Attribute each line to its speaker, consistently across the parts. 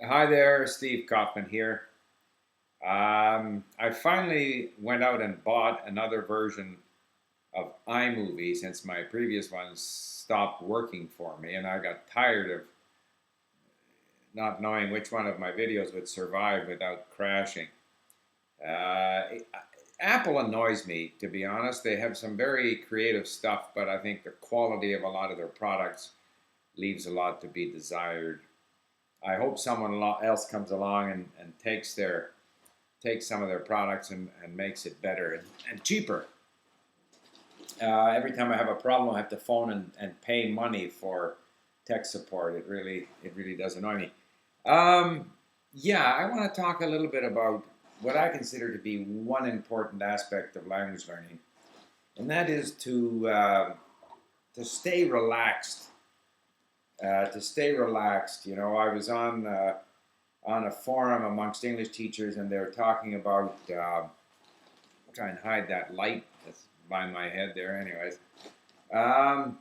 Speaker 1: Hi there, Steve Kaufman here. I finally went out and bought another version of iMovie since my previous one stopped working for me, and I got tired of not knowing which one of my videos would survive without crashing. Uh, Apple annoys me, to be honest. They have some very creative stuff, but I think the quality of a lot of their products leaves a lot to be desired. I hope someone else comes along and takes some of their products and makes it better and cheaper. Every time I have a problem, I have to phone and pay money for tech support. It really does annoy me. Um, yeah, I want to talk a little bit about what I consider to be one important aspect of language learning, and that is to stay relaxed. To stay relaxed. I was on a forum amongst English teachers, and they were talking about. Try and hide that light that's by my head there, anyways. Um,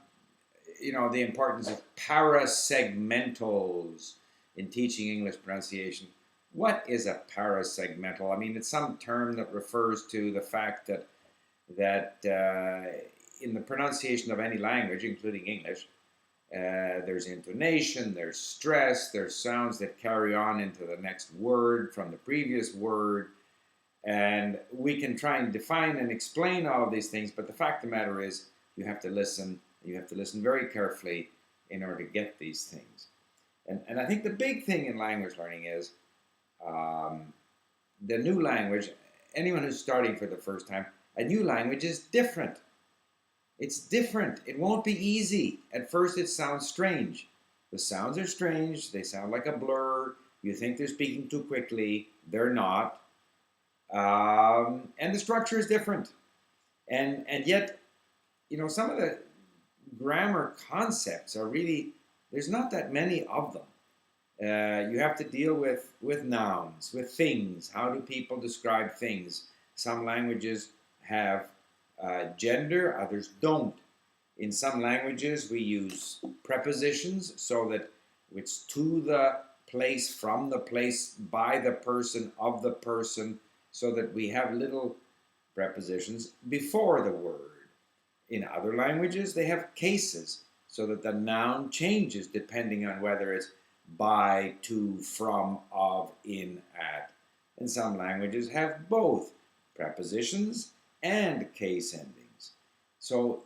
Speaker 1: the importance of parasegmentals in teaching English pronunciation. What is a parasegmental? I mean, it's some term that refers to the fact that in the pronunciation of any language, including English, there's intonation, there's stress, there's sounds that carry on into the next word from the previous word. And we can try and define and explain all of these things, but the fact of the matter is, you have to listen. You have to listen very carefully in order to get these things. And I think the big thing in language learning is um, the new language. Anyone who's starting for the first time, a new language is different. It's different. It won't be easy. At first, it sounds strange. The sounds are strange. They sound like a blur. You think they're speaking too quickly. They're not. And the structure is different. And yet, some of the grammar concepts are really, there's not that many of them. You have to deal with nouns, with things. How do people describe things? Some languages have gender, others don't. In some languages, we use prepositions so that it's to the place, from the place, by the person, of the person, so that we have little prepositions before the word. In other languages, they have cases so that the noun changes depending on whether it's by, to, from, of, in, at. And some languages have both prepositions and case endings. So,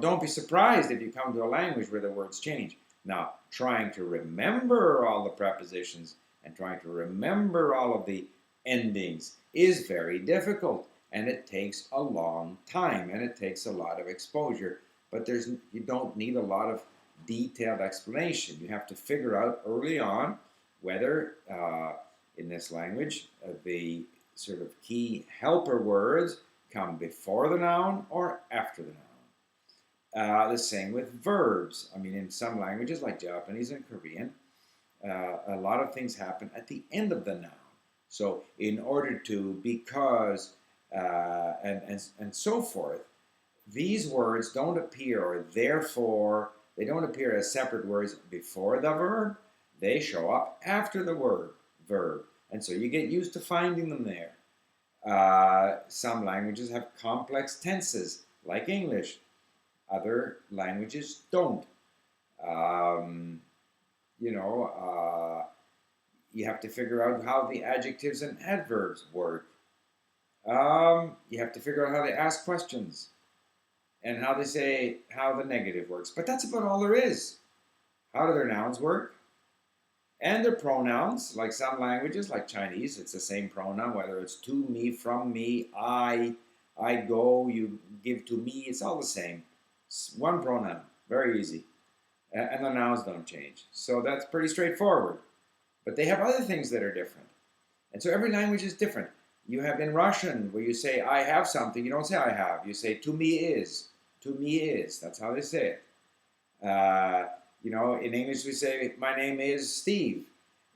Speaker 1: don't be surprised if you come to a language where the words change. Now, trying to remember all the prepositions and trying to remember all of the endings is very difficult, and it takes a long time, and it takes a lot of exposure. But you don't need a lot of detailed explanation. You have to figure out early on whether in this language the sort of key helper words come before the noun or after the noun. The same with verbs. I mean, in some languages like Japanese and Korean, a lot of things happen at the end of the noun. So, in order to, because, and so forth, these words don't appear, or therefore, they don't appear as separate words before the verb. They show up after the verb. And so you get used to finding them there. Some languages have complex tenses, like English. Other languages don't. Um, you know, you have to figure out how the adjectives and adverbs work. You have to figure out how they ask questions and how they say how the negative works. But that's about all there is. How do their nouns work? And their pronouns, like some languages, like Chinese, it's the same pronoun, whether it's to me, from me, I go, you give to me, it's all the same. It's one pronoun, very easy. And the nouns don't change. So that's pretty straightforward. But they have other things that are different. And so every language is different. You have in Russian, where you say, I have something, you don't say I have. You say, to me is. To me is. That's how they say it. In English we say, my name is Steve.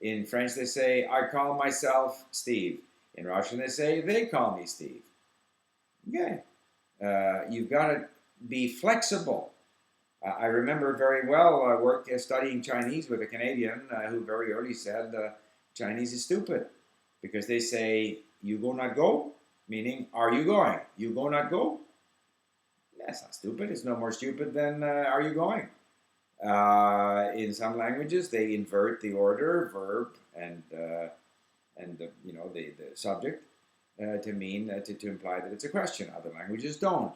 Speaker 1: In French they say, I call myself Steve. In Russian they say, they call me Steve. Okay. You've got to be flexible. I remember very well studying Chinese with a Canadian who very early said, Chinese is stupid because they say, you go, not go, meaning, are you going? You go, not go? That's not stupid. It's no more stupid than, are you going? In some languages, they invert the order, verb, and the subject to mean to imply that it's a question. Other languages don't.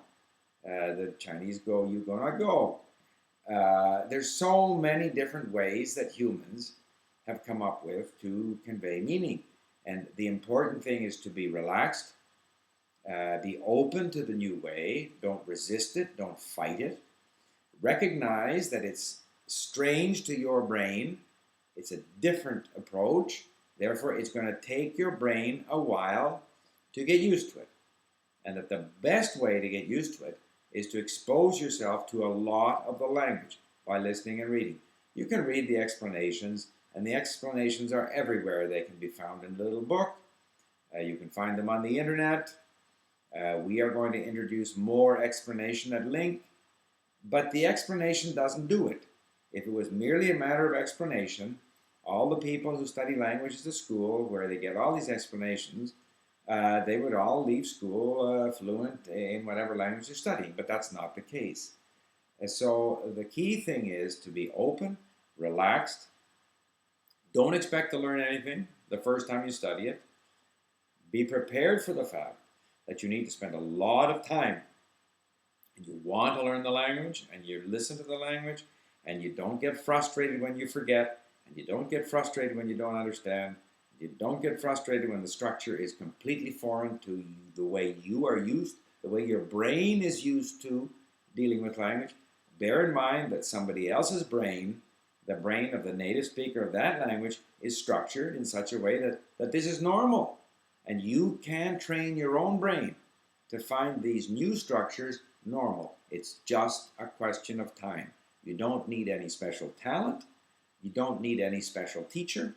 Speaker 1: The Chinese go, you go, not go. There's so many different ways that humans have come up with to convey meaning. And the important thing is to be relaxed, be open to the new way, don't resist it, don't fight it. Recognize that it's strange to your brain, it's a different approach, therefore it's going to take your brain a while to get used to it. And that the best way to get used to it is to expose yourself to a lot of the language by listening and reading. You can read the explanations, and the explanations are everywhere. They can be found in a little book. You can find them on the internet. We are going to introduce more explanation at length, but the explanation doesn't do it. If it was merely a matter of explanation, all the people who study languages at school, where they get all these explanations, they would all leave school fluent in whatever language they're studying, but that's not the case. And so the key thing is to be open, relaxed. Don't expect to learn anything the first time you study it. Be prepared for the fact that you need to spend a lot of time and you want to learn the language and you listen to the language and you don't get frustrated when you forget and you don't get frustrated when you don't understand. You don't get frustrated when the structure is completely foreign to the way you are used, the way your brain is used to dealing with language. Bear in mind that somebody else's brain, the brain of the native speaker of that language, is structured in such a way that this is normal. And you can train your own brain to find these new structures normal. It's just a question of time. You don't need any special talent. You don't need any special teacher.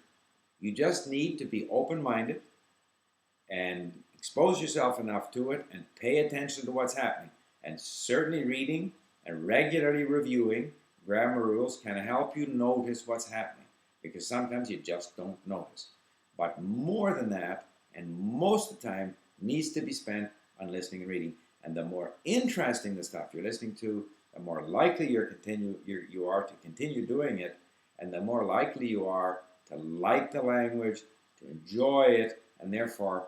Speaker 1: You just need to be open-minded and expose yourself enough to it and pay attention to what's happening. And certainly reading and regularly reviewing grammar rules can help you notice what's happening, because sometimes you just don't notice. But more than that, and most of the time, needs to be spent on listening and reading. And the more interesting the stuff you're listening to, the more likely you are to continue doing it, and the more likely you are to like the language, to enjoy it, and therefore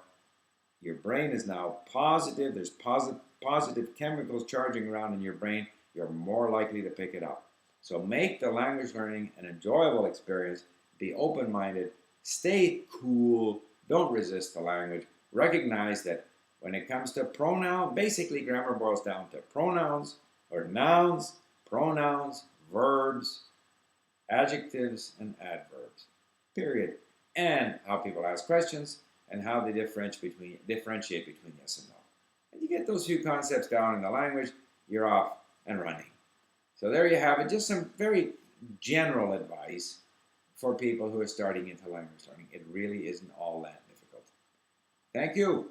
Speaker 1: your brain is now positive. There's positive chemicals charging around in your brain. You're more likely to pick it up. So make the language learning an enjoyable experience. Be open-minded. Stay cool. Don't resist the language. Recognize that when it comes to pronoun, basically grammar boils down to pronouns or nouns, pronouns, verbs, adjectives, and adverbs. Period. And how people ask questions and how they differentiate between yes and no. And you get those few concepts down in the language, you're off and running. So there you have it. Just some very general advice for people who are starting into language learning. It really isn't all that difficult. Thank you.